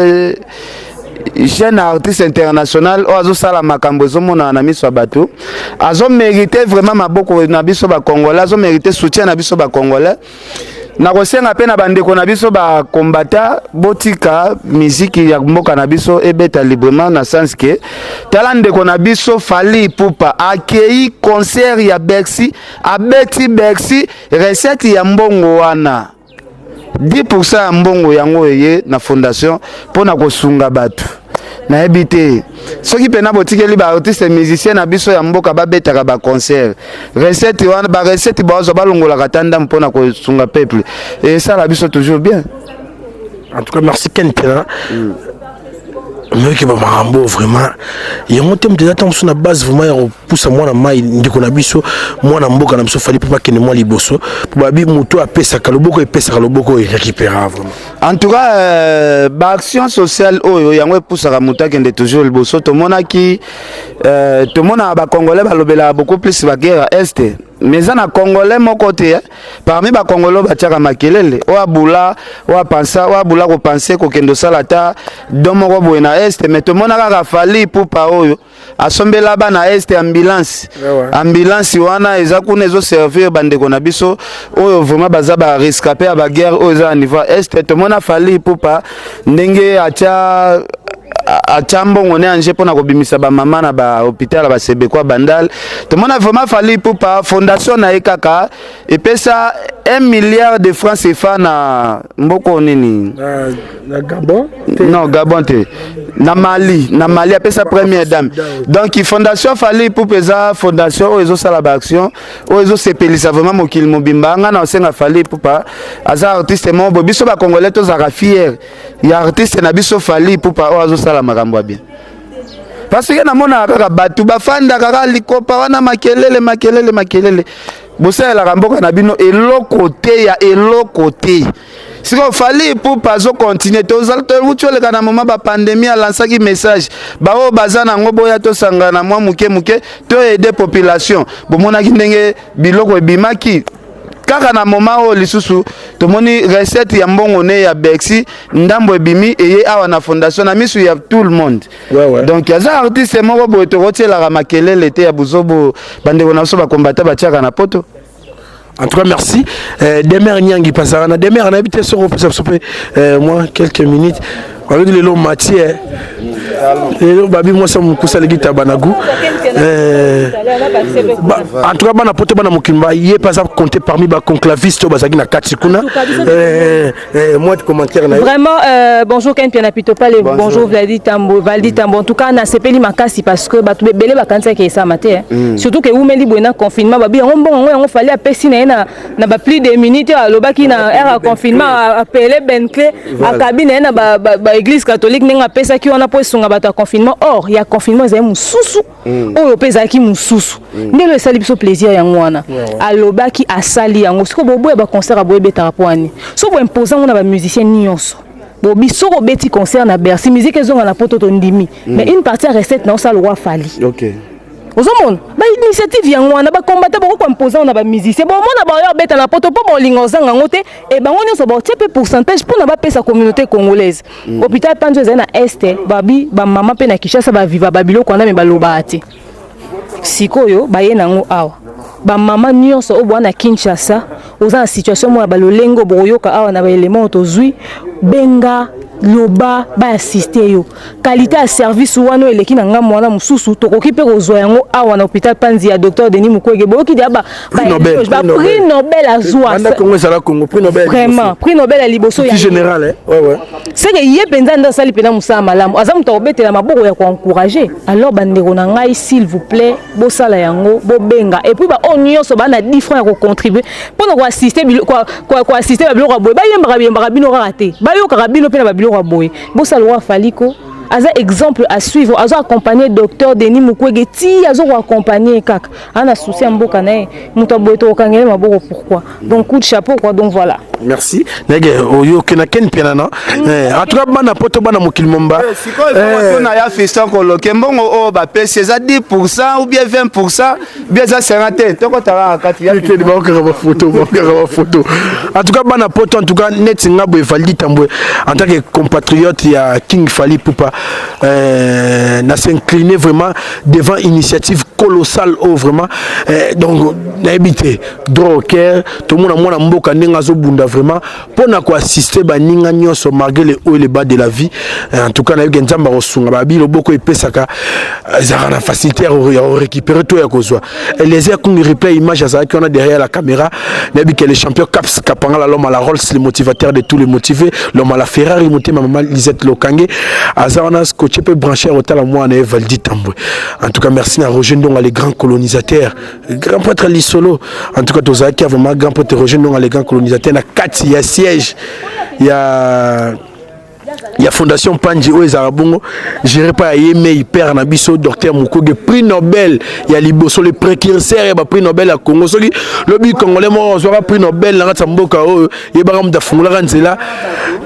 jeune artiste international ozo sala makambo zomona na miso bato azo mérité vraiment maboko na biso ba congolais azo mérité soutien na biso ba congolais na kosenga pe na bandeko na biso ba combattant botika musique ya mboka na biso ebeta librement na sens que talande ko na biso Fali Ipupa accueilli concert ya Bercy abeti Bercy recette ya mbongo wana 10% ya mbongo yango eye na fondation pona kosunga batu na ebité soki pena botikeli ba artiste musicien na biso ya mboka babetaka ba concert recette wana ba recette bazo balongola katanda mpona kosunga peuple et ça la biso toujours bien. En tout cas merci Ken Pena. Mais que marambo vraiment il y a un thème de attente sur la base vraiment pousse moi na mai ndiko na biso moi na mboka na biso Fali Ipupa kene moi liboso pour babi moto a pesa kaloboko et pesa kaloboko et récupérer vraiment. En tout cas ba action sociale oyo yango pousse ka moto kende toujours liboso to mona ki to mona ba congolais ba lobela beaucoup plus ba guerre est mais na congolais mon côté parmi ba congolais ba tiaka makelele o abula o pensa o abula ko penser ko kendo salata domo ko boena est mais to mona ka Fali Ipupa oyo asombela ba na est ambulance ambulance wana eza kuna ezo servir bandeko na biso oyo vraiment baza ba rescapé ba guerre oyo za niveau est to mona Fali Ipupa ndenge acha achambongo ne anje pona kobimisa ba mama na ba hôpital ba sebekwa bandal to mona vraiment Fali Ipupa fondation na ekaka epesa 1 milliard de francs CFA na mboko nini na Gabon non Gabon te na Mali apesa première dame donc fondation Fali Ipupa eza fondation o ezo sala ba action o ezo sepelisa vraiment mokili mobimba nga na osenga Fali Ipupa aza artiste mo biso ba congolais to za fier ya artiste na biso Fali Ipupa o azo sala makambo bien parce que na mona kaka batu bafanda kaka likopa wana makelele bosa la ramboka na bino eloko te siko Fali Ipupa zo continuer to le kana mama ba pandémie a lancé message ba o bazana ngo boya to sangana mwa muke to aider population bomona ki ndenge biloko ebimaki kaka na moma o lisusu tomoni recette ya mbongo ne ya Bercy ndambo ebimi eye awa na fondation na misu ya tout le monde donc yaza artiste moko boye to rotiela makelele te ya buzobo bandeko na so ba combattre ba tiaka na poto. En tout cas, merci. Demer Nyangi Pasarana. Demer, on a habité sur moi quelques minutes. On a dit le long Mathieu. Babi, moi, ça me cousse à l'église Tabanagu. En tout cas, on a porté Bana Mokimba. Il est pas à compter parmi les conclavistes. Bazagina Katsikuna. Moi, de commentaire. Vraiment, bonjour Ken Pianapitopa. Bonjour Valdi Tambo. En tout cas, on a CPL Makasi parce que Belé Bakansa qui est ça matin. Surtout que vous m'avez dit confinement. Babi, on fallait appeler na plus de minutes. Lobaki na era confinement. Appeler Bentley. À cabine na ba église catholique. N'enga pesa qui on a posé son abattoir confinement. Or, il y a confinement. C'est un sousou. Oh, pesa qui mususu. Ndelo esali biso plaisir yango wana. Alobaki asali yango. Siko bobo ba concert aboye beta rapwani. So bo imposant on a ba musicien nyonso. Bobi soko beti concert na Bercy musique ezonga na poto to ndimi. Mais une partie recette na osala roi Fali. OK. ozomona ba initiative yango wana ba combattre ba ko imposer on a ba musicien bon mona ba yo beta na poto po ba lingo zanga ngote e bango nyonso ba tie pe pourcentage pour na ba pesa communauté congolaise hôpital Panzo za na este babi ba mama pe na Kinshasa ba viva ba biloko wana me ba loba ati sikoyo ba ye nango awa ba mama nyonso o bwana Kinshasa oza na situation mo ya ba lolengo boyoka awa na ba élément tozui benga loba ba assister yo qualité à service wana eleki na ngam wana mususu tokoki pe kozwa yango awa na hôpital Panzi ya docteur Denis Mukwege boyoki dia ba prix Nobel azwa vraiment prix Nobel ya liboso ya général ouais ouais c'est que yé penza nda sali pena musa malamu azamu to betela maboko ya ko encourager alors bandeko na ngai s'il vous plaît bo sala yango bo benga et puis ba onyoso ba na 10 francs ya ko contribuer pour ko assister ko assister ba biloko boye ba yembaka bino raté ba yo karabino pe na ba biloko boye bo sala faliko aza exemple à suivre azo accompagner docteur Denis Mukwege ti azo accompagner kaka ana souci mboka na muto boye to kangele maboko pourquoi donc coup de chapeau quoi donc voilà merci nege oyo kena ken pianana en tout cas bana poto bana mokilmomba sikoyo na ya fiston koloke mbongo o ba pesa za 10% ou bien 20% bien za 50 toko tara kati ya te ba ko photo en tout cas bana poto en tout cas net ngabo Valdi Tambwe en tant que compatriote ya King Fally Ipupa n'a s'incliné vraiment devant initiative colossale au vraiment donc n'habité droker tout le monde a mona mboka ndinga zo bunda vraiment pour na ko assister ba ninga nyonso malgré les hauts et les bas de la vie en tout cas na yenge nzamba rosunga ba bilo boko epesaka za na facilité à récupérer tout ya kozwa et les airs qu'on replay image ça qu'on a derrière la caméra nabi que les champions caps kapanga l'homme à la Rolls le motivateur de tous les motivés l'homme à la Ferrari monté ma maman Lisette Lokange azana coaché peut brancher au tal moi na Valdi Tambwe en tout cas merci à Roger Ndonga les grands colonisateurs grand prêtre Lisolo en tout cas tozaki vraiment grand prêtre Roger Ndonga les grands colonisateurs na 4 ya siège il y a fondation Panji Oezarabongo géré par Yeme Hyper Nabiso docteur Mukwege prix Nobel il y a liboso le précurseur et prix Nobel à Congo soki lobby congolais mo sera prix Nobel na Tsamboka o yebanga mta fungula nzela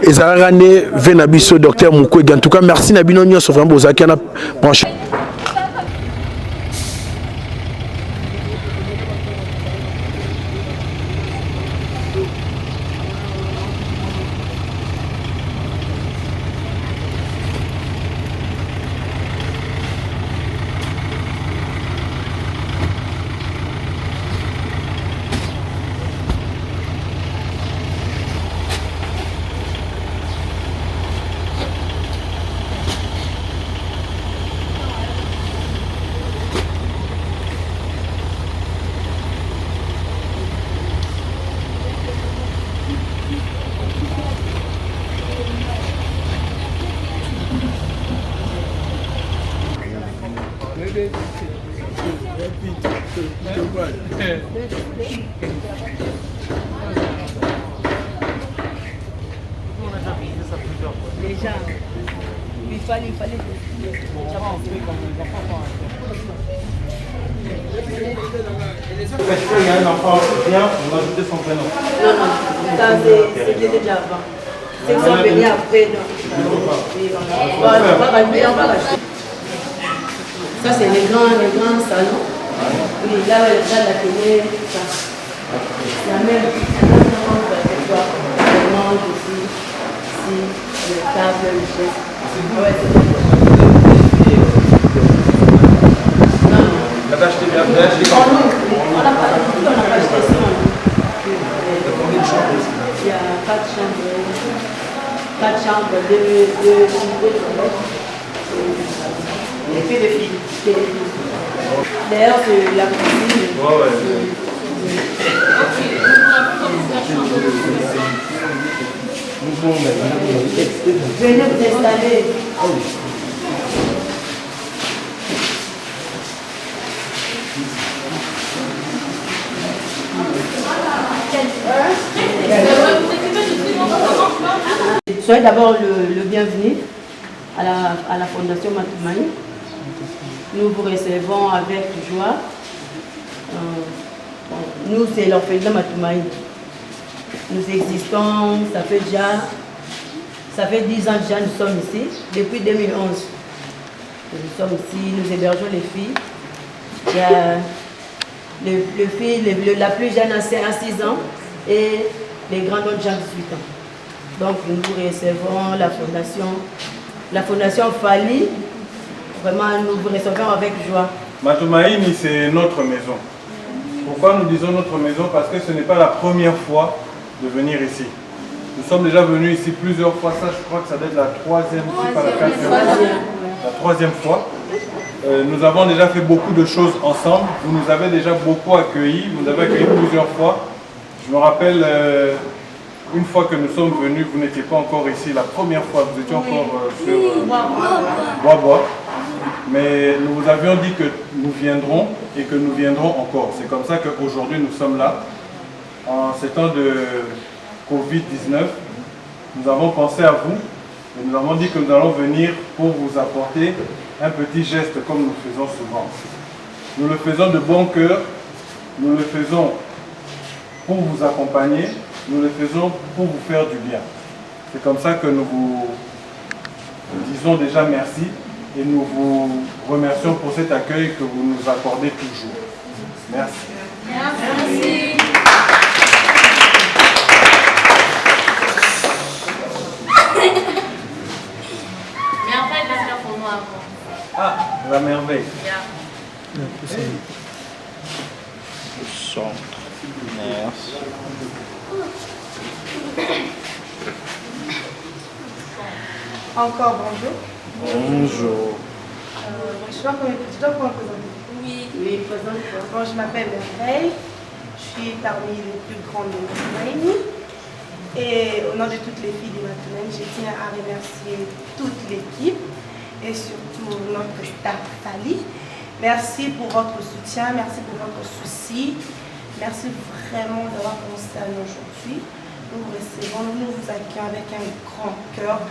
ezarane venabiso docteur Mukwege en tout cas merci na bino nyonso vraiment bozaki na branché. Déjà, il fallait. Il y a un enfant qui vient, on va ajouter son prénom. Non, ça c'était déjà avant. C'est qu'ils sont venus après, donc. Ça, c'est les grands salons. Oui, là, il y a la télé, ça. C'est la même ici, le table, le chef. Ouais, On n'a pas acheté ça. On n'a pas acheté ça. Il y a 4 chambres, 2 toilettes. Et puis des filles. D'ailleurs, c'est la cuisine. Venez vous installer. Soyez d'abord le bienvenu à la Fondation Matoumani. Nous vous recevons avec joie. Nous, c'est l'orphelinat Matoumani. Nous existons, ça fait 10 ans déjà, nous sommes ici, depuis 2011. Nous sommes ici, nous hébergeons les filles Il y a la plus jeune à 6 ans et les grands ont déjà 18 ans. Donc nous recevons la fondation Fali. Vraiment, nous vous recevons avec joie. Matumaini, c'est notre maison. Pourquoi nous disons notre maison? Parce que ce n'est pas la première fois de venir ici. Nous sommes déjà venus ici plusieurs fois. Ça, je crois que ça doit être la troisième, pas la quatrième. La troisième fois. Nous avons déjà fait beaucoup de choses ensemble. Vous nous avez déjà beaucoup accueillis. Vous nous avez accueillis plusieurs fois. Je me rappelle, une fois que nous sommes venus, vous n'étiez pas encore ici. La première fois, vous étiez encore sur Bois. Mais nous vous avions dit que nous viendrons et que nous viendrons encore. C'est comme ça qu'aujourd'hui nous sommes là. En ces temps de Covid-19, nous avons pensé à vous et nous avons dit que nous allons venir pour vous apporter un petit geste comme nous faisons souvent. Nous le faisons de bon cœur, nous le faisons pour vous accompagner, nous le faisons pour vous faire du bien. C'est comme ça que nous vous disons déjà merci. Et nous vous remercions pour cet accueil que vous nous accordez toujours. Merci. Merci. Mais en fait, la pour moi avant. Ah, la merveille. Yeah. Centre. Merci. Encore bonjour. Bonjour. Je dois me présenter. Oui, présente-toi. Bon, je m'appelle Merveille. Je suis parmi les plus grandes de Matumaini. Et au nom de toutes les filles de Matumaini, je tiens à remercier toute l'équipe et surtout notre staff Fali. Merci pour votre soutien, merci pour votre souci. Merci vraiment d'avoir pensé à nous aujourd'hui. Nous vous recevons, nous vous accueillons avec un grand cœur.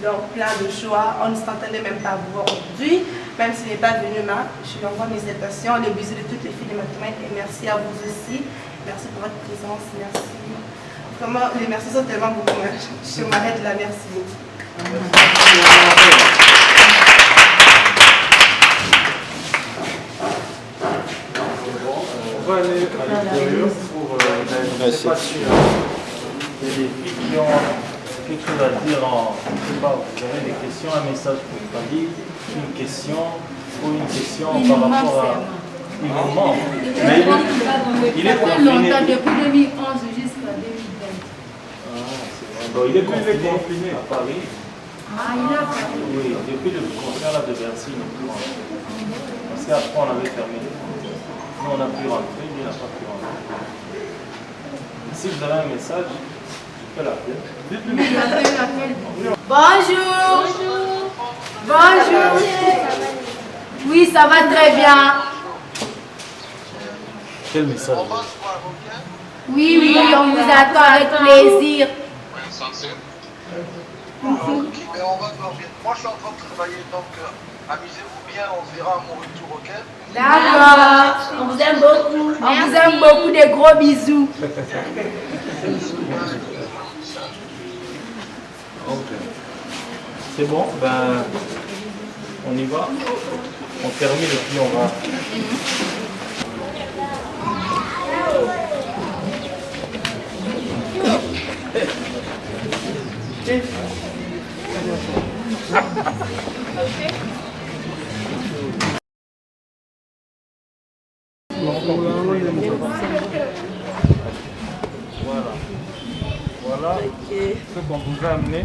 Donc plein de joie, on ne s'entendait même pas vous aujourd'hui, même s'il n'est pas venu là, je lui envoie mes salutations, les bisous de toutes les filles de Matumaini et merci à vous aussi, merci pour votre présence, merci. Vraiment, les merci sont tellement beaucoup, je m'arrête là, merci beaucoup. On va aller à l'intérieur pour la réception. Il y a des filles qui ont quelque chose à dire je sais pas, vous avez des questions, un message pour Fali, une question par rapport à... Il nous manque. Mais il est confiné. Depuis 2011 jusqu'à 2020. Bon, il est confiné à Paris. Ah, il est à Paris. Oui, depuis le concert là de Bercy, il n'est plus rentré. Parce qu'après on avait terminé. Nous on a pu rentrer, lui il n'a pas pu rentrer. Si vous avez un message, je peux l'appeler. Bonjour. Bonjour. Oui, ça va très bien. Quel message? Oui, on vous attend avec plaisir. Mais on va devoir bien. Moi je suis en train de travailler, donc amusez-vous bien, on se verra à mon retour, ok? D'accord. On vous aime beaucoup. On vous aime beaucoup, des gros bisous. Ok. C'est bon, ben on y va. On termine et puis on va. Voilà ce qu'on vous a amené.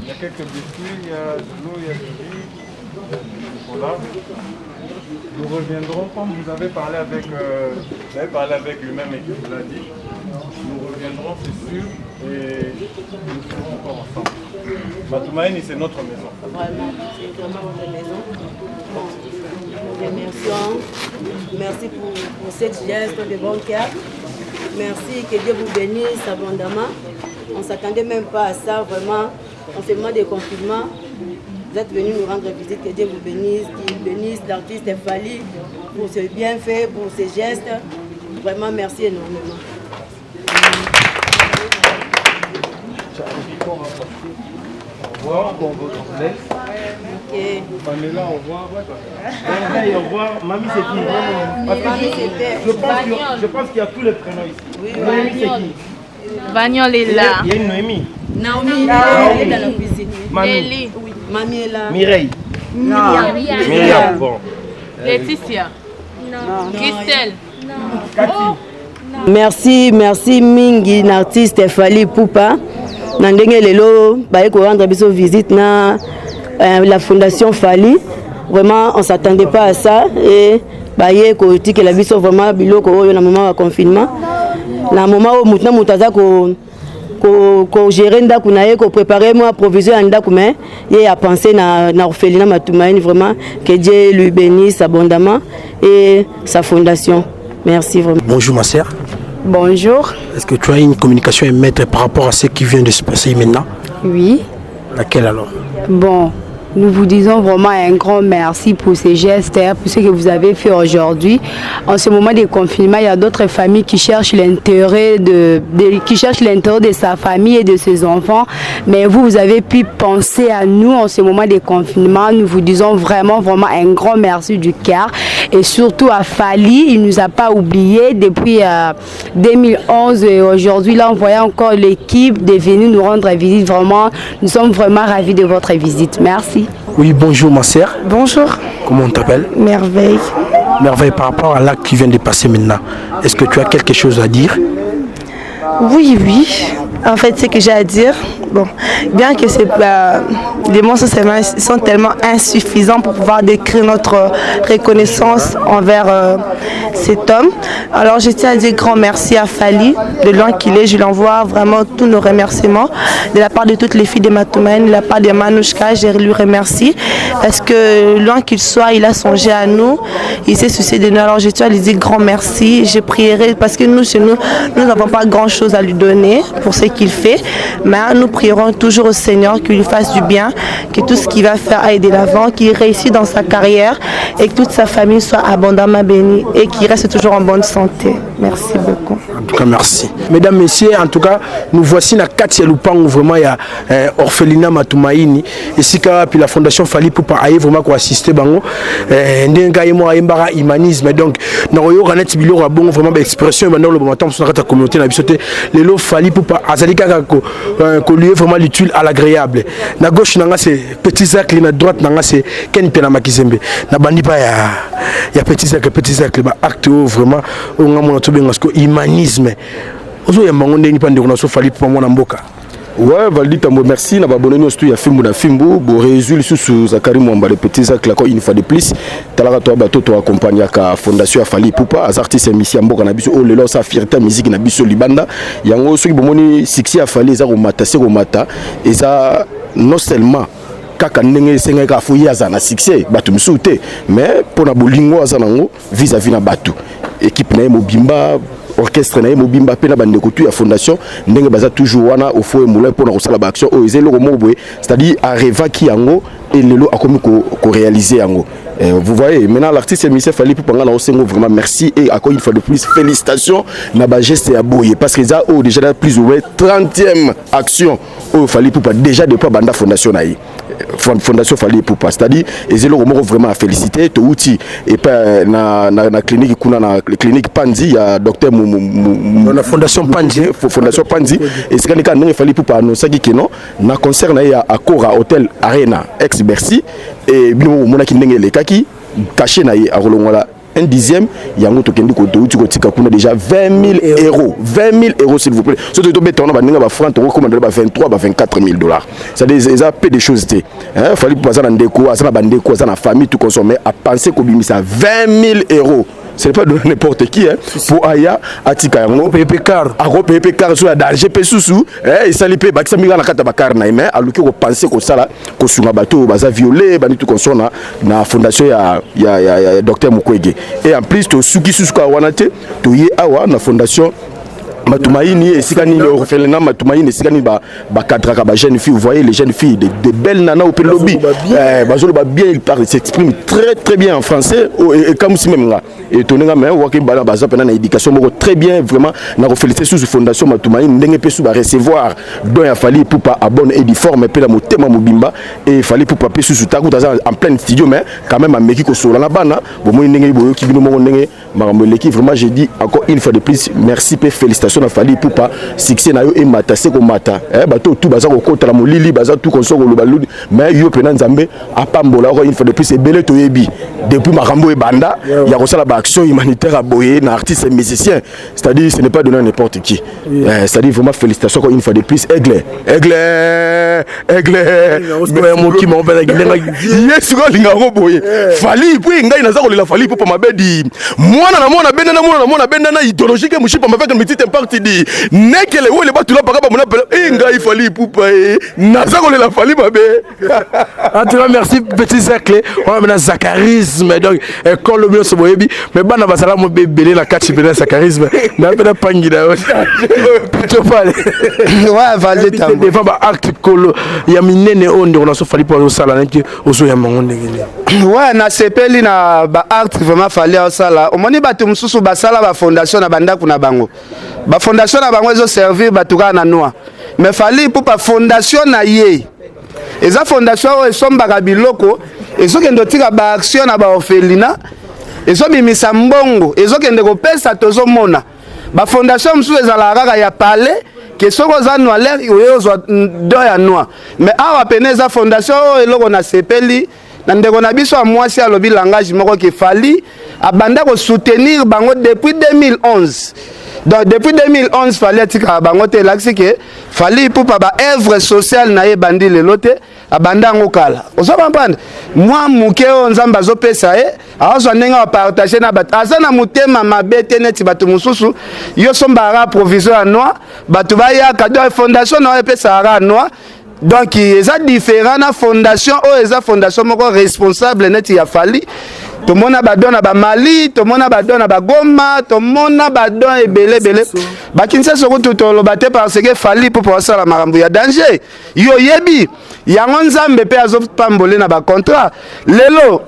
Il y a quelques biscuits, il y a de l'eau, il y a du riz, du chocolat. Nous reviendrons comme vous avez parlé avec lui-même et qu'il vous l'a dit. Nous reviendrons, c'est sûr, et nous serons encore ensemble. Matumaini, c'est notre maison. Vraiment, c'est vraiment votre maison. Nous remercions. Merci pour cette geste de bon cœur. Merci, que Dieu vous bénisse abondamment. On ne s'attendait même pas à ça, vraiment. En ce moment de confinement, vous êtes venus nous rendre visite. Que Dieu vous bénisse, qu'il bénisse l'artiste Fali pour ce bienfait, pour ces gestes. Vraiment, merci énormément. Au revoir, bon, votre laisse. Pamela, au revoir. Au revoir. Mamie, c'est qui? Je pense qu'il y a tous les prénoms ici. Oui, Noémie, c'est qui? Vagnol est là. Il y a une Noémie. Naomi, elle est dans la cuisine. Nelly. Oui. Mamie est là. Mireille. Myriam. Bon. Laetitia. Christelle. Merci mingi na artiste Fally Ipupa. Na ndenge lelo baye ko rendre biso visite na la fondation Fally. Vraiment on s'attendait pas à ça et baye ko tikela biso vraiment biloko oyo na moment de confinement. Na moment où mutna mutaza ko gérer ndako na ye ko préparer moi provision ndako mais il a pensé na orphelinat Matumaini. Vraiment que Dieu lui bénisse abondamment et sa fondation. Merci vraiment. Bonjour ma sœur. Bonjour. Est-ce que tu as une communication à émettre par rapport à ce qui vient de se passer maintenant? Oui. Laquelle alors? Bon, nous vous disons vraiment un grand merci pour ces gestes, pour ce que vous avez fait aujourd'hui. En ce moment de confinement, il y a d'autres familles qui cherchent l'intérêt de sa famille et de ses enfants. Mais vous avez pu penser à nous en ce moment de confinement. Nous vous disons vraiment un grand merci du cœur. Et surtout à Fally, il ne nous a pas oubliés depuis 2011. Et aujourd'hui, là, on voit encore l'équipe de venir nous rendre visite. Vraiment, nous sommes vraiment ravis de votre visite. Merci. Oui, bonjour ma sœur. Bonjour. Comment on t'appelle? Merveille. Merveille, par rapport à l'acte qui vient de passer maintenant, est-ce que tu as quelque chose à dire? Oui. En fait, ce que j'ai à dire, bon, bien que les mots sont tellement insuffisants pour pouvoir décrire notre reconnaissance envers cet homme. Alors, je tiens à dire grand merci à Fally, de loin qu'il est. Je lui envoie vraiment tous nos remerciements de la part de toutes les filles de Matumaini, de la part de Manouchka. Je lui remercie parce que loin qu'il soit, il a songé à nous, il s'est soucié de nous. Alors, je tiens à lui dire grand merci. Je prierai parce que nous, chez nous, nous n'avons pas grand-chose à lui donner pour ce qu'il fait, mais nous prierons toujours au Seigneur qu'il lui fasse du bien, que tout ce qu'il va faire aille de l'avant, qu'il réussisse dans sa carrière et que toute sa famille soit abondamment bénie et qu'il reste toujours en bonne santé. Merci beaucoup. En tout cas, merci. Mesdames, messieurs, en tout cas, nous voici dans Katia Lupango, vraiment, il y a orphelinat Matumaini, et si puis la fondation Fally Ipupa aille vraiment pour assister bango, ndenga yemo ayembara humanisme, donc dans le Ranet Bilo bon vraiment expression dans le moment sur la communauté na bisoté les lots Fally Ipupa azalika ko lieu vraiment l'utile à l'agréable. Na gauche nanga c'est petit cercle, na droite nanga c'est Ken Pena Makizembe. Na bandi pa ya petit cercle ba acte vraiment on a mon humanisme. Ozo ya mangonde ni pande kuna so Fally Ipupa mwana mboka. Ouais, Valdi Tambo, merci. N'a pas bonné nous studio Fimbu na Fimbu. Bon résultat sous Zakari Mwamba les petits sacs là une fois de plus. Talara toi bateau toi accompagné à fondation Fally Ipupa, az artiste émission mboka na biso oh lelo sa fierté musique na biso libanda. Yango soki bomoni succès a Fally za ko mata et ça non seulement kaka ndenge senga ka fouiller azana succès batu msute mais pona bolingo azana ngo vis-à-vis na batu équipe na Mobimba orchestre na Mobimba pe na bande kotu ya fondation ndenge baza toujours wana au fond moulin pour na kosala ba action o ezelo mobwe c'est-à-dire areva ki yango et lelo akomi ko réaliser yango. Vous voyez maintenant l'artiste Michel Fally Ipupa na osengo vraiment merci et encore une fois de plus félicitations na ba geste ya boye parce que ça déjà plus ou moins 30e action au Fally Ipupa déjà depuis banda fondation na fondation Fally Ipupa c'est-à-dire ezelo vraiment à féliciter to outil et pas na clinique kuna na clinique Panzi ya docteur la fondation Panzi et c'est quand il Fally Ipupa annoncer que non na concert na ya Accora Hotel Arena ex Bercy et bino mona ki ndenge le kaki caché na ya rolongola un dixième yango tokendi ko touti ko tika kuna déjà 20 000 euros 20 000 euros s'il vous plaît surtout to beto na baninga ba francs to recommande ba 23 ba 24 000 dollars ça des a peu de choses té hein Fally Ipupa na ndeko azana bandeko azana famille tout consommer à penser ko bimisa 20 000 euros. Ce n'est pas de n'importe qui hein pour aya atika yango PPcar aro PPcar sur la danger pe susu et salipe bakisa minga na kata bakar na mais aluki ko penser ko sala ko sunga bato baza violer bani tout consona na fondation ya docteur Mukwege et en plus to suki susu ka wanate to ye awa na fondation Matumaini esikani orphelinat Matumaini esikani ba kadraka ba jeunes filles, vous voyez les jeunes filles de belles nanas au lobby bazolo ba bien, il s'exprime très très bien en français et comme si même là étonné mais waki bala baza pendant l'éducation très bien vraiment na féliciter sous fondation Matumaini ndenge pe sous ba recevoir donc il fallait pour pas abonne et difforme pe la motema mobimba et il fallait pour pas pe sous taku en plein studio mais quand même ameki ko solo na bana bon moi ndenge boyo ki bino mo ndenge makambo l'équipe vraiment j'ai dit encore une fois de plus merci pe félicitations na fali pour pas succès na yo et mata c'est comme mata bato tout baza ko kota la molili baza tout konsoko lo baludi mais yo pena nzambe apambola encore une fois de plus c'est belé to yebi depuis makambo e banda ya ko sala ba action humanitaire à boyer na artiste et musicien c'est-à-dire ce n'est pas donné à n'importe qui c'est-à-dire vraiment félicitations encore une fois de plus aigle mon qui m'a ouvert yes ko linga ko boyer fali puis ngai naza ko la fali pour ma bedi mwana na mwana benda idéologique mushipa maveka une petite partie di nekele wo le batu la pakaba mona pela ngai fali poupa naza ko la fali mabe en tout cas merci petit cercle on a zacharisme donc quand le mieux se boyebi mais bana basala mo bebele la catch bena zacharisme na pena pangida plutôt pas ouais valé ta devant ba acte kolo ya minene onde on a so fali pour sala nki ozo ya mangonde ouais na sepeli na ba acte vraiment fali au sala o moni batu mususu basala ba fondation na banda kuna bango ba fondation na bango ezo servir batuka na noa mais fali pour pa fondation na ye eza fondation o esombaka biloko ezokende tika ba action na ba orphelinat ezobimisa mbongo ezokende kopesa tozomona ba fondation mususu ezala kaka ya palais que soko za noir oyozwa do ya noir mais awa pene eza fondation o eloko na sepeli na ndeko na biso a mwasi alobi langage moko ke fali abanda ko soutenir bango depuis 2011 donc depuis 2011 fali atika bango te laksi ke fali pour pa ba œuvre sociale na ye bandi lelo te abanda ngo kala ozo comprendre moi muke o nzamba zo pesa azwa nenga wa partager na bat azana mutema mabete neti batu mususu yo sombara provisoire noir batu ba ya cadeau fondation na pesa ara noir donc eza différent na fondation o eza fondation moko responsable neti ya fali to mona badona ba Mali to mona badona ba Goma to mona badona ebele ba kinsa soko tutolo bate parce que fali pour passer la marambu ya danger yo yebi yango nzambe pe azopambole na ba contrat lelo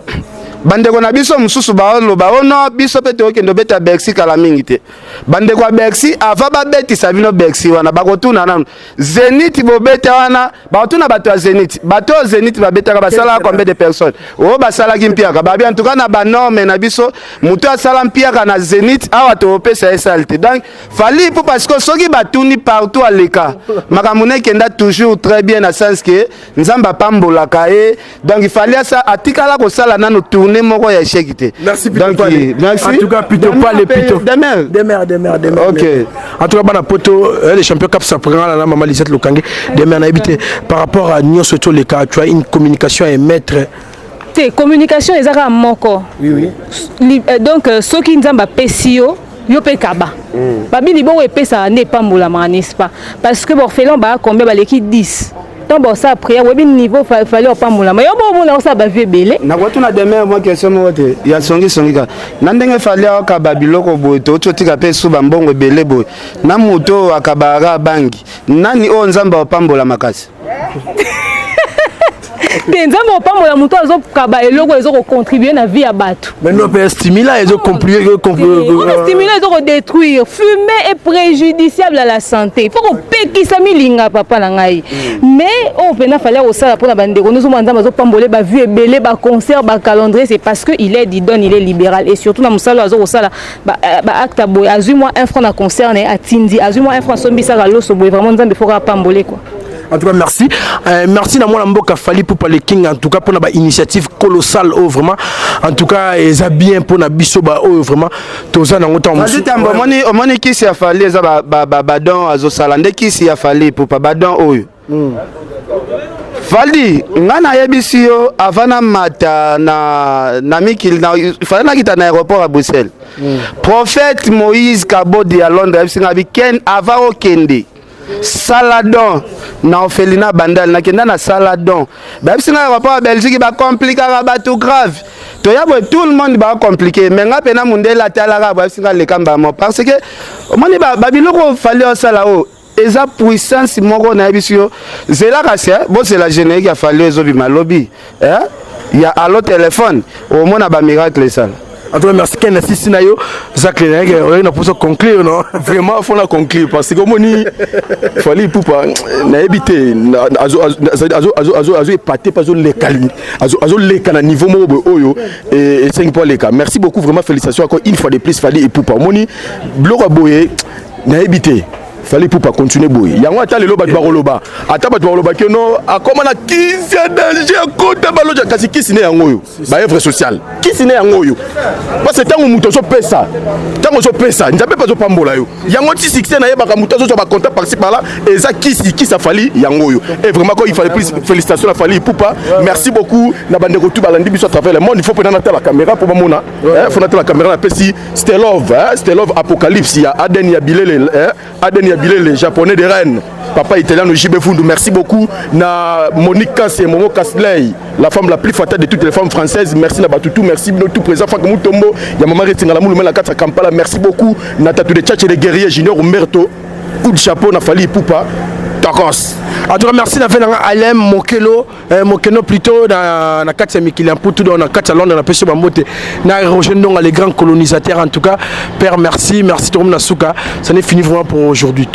bandeko na biso mususu baoloba ono biso pe tokende beta Bercy kala mingi te bandeko ya Bercy ava babetisa bino Bercy wana bakotuna nanu Zenith bobeta wana bakotuna bato ya Zenith bato ya Zenith babetaka basala combien de personnes o basala kimpiaka babi en tout cas na ba norme na biso muto asala mpiaka na Zenith awa to opesa esalte donc fali pour parce que soki batuni partout à l'écart makamune kenda toujours très bien na sens que nzamba pambola kae donc il fallait ça atikala ko sala nanu tourner moko ya échec. Merci donc merci en tout cas plutôt pas les plutôt des mères OK en tout cas bana poto les champions cap ça prend la maman Lisette Lokange des mères na habité par rapport à Nyon surtout les cas tu as une communication à émettre communication ezaka moko oui donc ceux qui nzamba pesio yo pe kaba babili bongo epesa ne pambola manispa parce que borfelon ba combien ba l'équipe 10 donc bon ça après webi niveau fallait pas moula mais yo bon on ça ba vie belé na kwa tuna demain moi question mo te ya songi ka na ndenge fallait ka babiloko boy to tika pe suba mbongo belé boy na moto akabara bangi nani o nzamba opambola makasi nzamba opambola moto azo kaba eloko ezo contribuer na vie ya bato mais non peut stimuler ezo contribuer stimuler ezo détruire fumer est préjudiciable à la santé il faut qu'on pekisa milinga papa na ngai mais on pena fallait au sala pour na bandeko nous sommes nzamba zo pamboler ba vie belé ba concert ba calendrier c'est parce que il est didon il est libéral et surtout na musalo azo au sala ba acte boy azui moi un franc na concert na atindi azui moi un franc sombisa ka loso boy vraiment nzamba faut ka pamboler quoi. En tout cas, merci. Merci à moi, Mboka Fali pour parler King. En tout cas, pour une initiative colossale, oh, vraiment. En tout cas, ils ont bien pour la bisoba, oh, vraiment. Tout ça, on a dit qui s'y a fallu, badon, azosalande, qui s'y a fallu pour pas badon, oh. Fali, ngana yebisio avana mata na mikil na fana kita na aéroport à Bruxelles. Prophète Moïse Kabodi à Londres, singa bi ken ava okende. saladon na Ophelina Bandal na kenda na saladon ba bisinga rapport à Belgique ba compliquer ba tout grave to ya tout le monde ba compliquer mais nga pena mundela talaka ba bisinga le kamba mo parce que moni ba biloko fallait au sala o eza puissance moko na bisio zela kasia bo c'est la générique a fallu ezo bima lobby il y a allo téléphone au mona ba miracle ça. En tout cas, merci Ken assisté na yo. Zach Leneg, on a pour ça conclure non. Vraiment faut la conclure parce que moni fallait poupa na éviter azo épaté pas les cali azo les kana niveau mo oyo et 5 points les cas. Merci beaucoup vraiment félicitations encore une fois de plus fallait et poupa moni bloko boye na éviter fallait pour pas continuer boy yango ata lelo bat baroloba ata bat baroloba que non akoma na kisi danger kota baloja kasi kisi ne yango yo ba œuvre sociale kisi ne yango yo parce que tango muto so pesa nzabe pas zo pambola yo yango ti succès na yeba ka muto so ba contact par ci par là et ça kisi a fallu yango yo et vraiment quoi il fallait plus félicitations la fallait pour pas merci beaucoup na bande ko tout balandi biso à travers le monde il faut prendre la caméra pour mona faut la caméra na pesi c'était love apocalypse ya Aden ya Bilele les japonais de Rennes papa italien JB Fundu merci beaucoup na Monique Kassé Momo Kasley la femme la plus fatale de toutes les femmes françaises merci na batutu merci no tout présent Franck Mutombo ya maman Retingala Moulou la 4 Kampala merci beaucoup na Tatou de Tchatche de guerrier Junior Umberto coup de chapeau na Fali Poupa Takos. En tout cas, merci d'avoir Alem Mokelo plutôt dans 4 Mikilian pour tout dans 4 salons dans la pêche Bamote na rejoindre les grands colonisateurs en tout cas père merci tout le monde Nasuka ça n'est fini vraiment pour aujourd'hui.